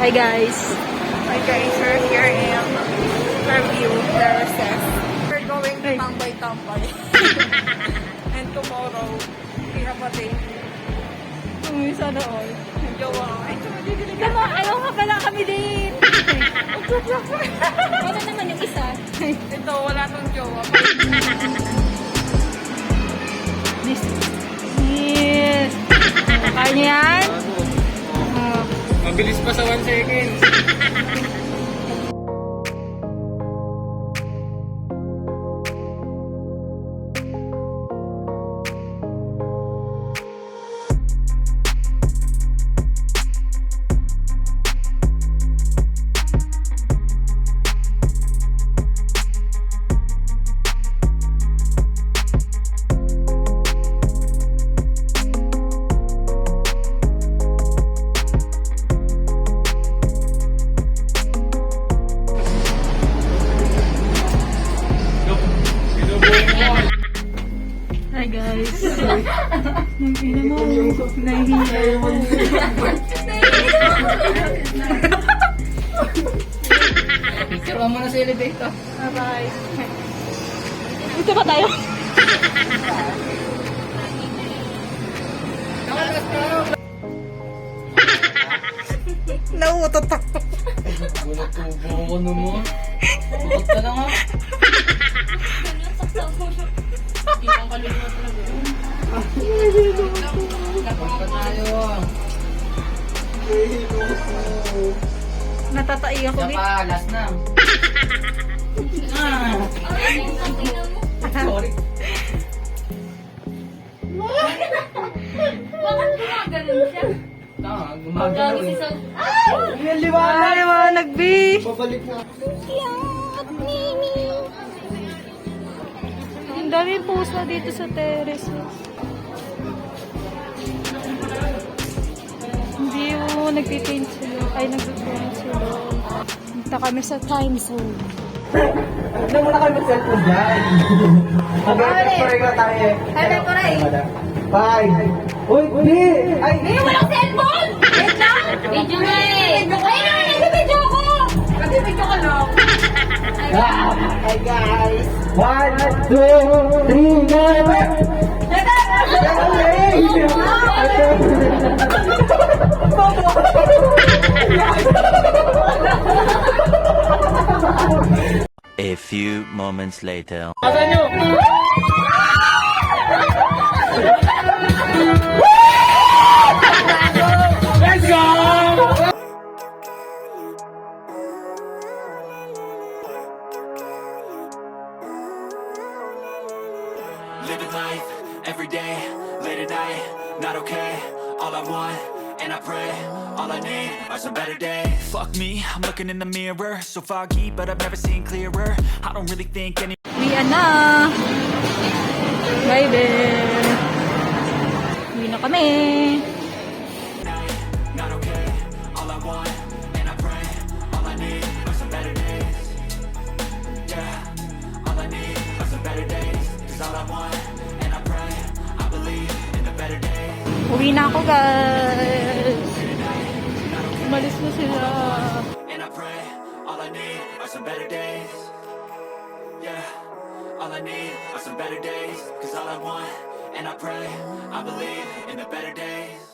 Hi guys. Hi guys, we're here in Fairview Terraces. We're going to Tambay-Tambay. And tomorrow, we have a day. Sana all. Jowa. Ay, Tama, ayaw nga pala kami din. Ano naman yung isa? ito, wala tong jowa. Yes. Kaya niyo yan? Mabilis pa sa 1 second. Hi guys. Yung ina mo, nahihiya mo. Picture mo na sa elevator. Bye-bye. Dito pa tayo? Nauutot ako. Wala tubo ko naman. Bakit ka na nga? Ibang kaluluwa talaga. Bakit ka tayo? Natatai ako. Isa pa, last na. Sorry. Bakit gumaganon siya? Tama, gumagalaw eh. Ay, liwanag, B. Babalik na. Ang daming puso dito sa terraces. Hindi mo nagtipaint sila. Ay, nagtipaint sila. Punta kami sa time zone. Hindi mo na kayo mag-cellphone dyan. Mag-pray ka tayo. Ay, pray. Bye. Uy, hindi. Ay, Hindi, walang cellphone! Wait lang! Video nga eh! Video ko! Ay, nag-video ko! Nag-video ka lang. Hi guys. 1, 2, 3, go! A few moments later. Asan nyo? Let's go! Living life, every day, late at night, not okay. All I want, and I pray, all I need are some better days. Fuck me, I'm looking in the mirror, so foggy, but I've never seen clearer. I don't really think any. Uwian na. Bye, babe. Uwi na kami. Not okay, all I want, and I pray, all I need are some better days. Yeah, all I need are some better days. Cause all I want, and I pray, I believe in the better days. Uwi na ako, guys. Umalis na sila. And I pray, all I need are some better days. Yeah, all I need are some better days. Cause all I want, and I pray, I believe in the better days.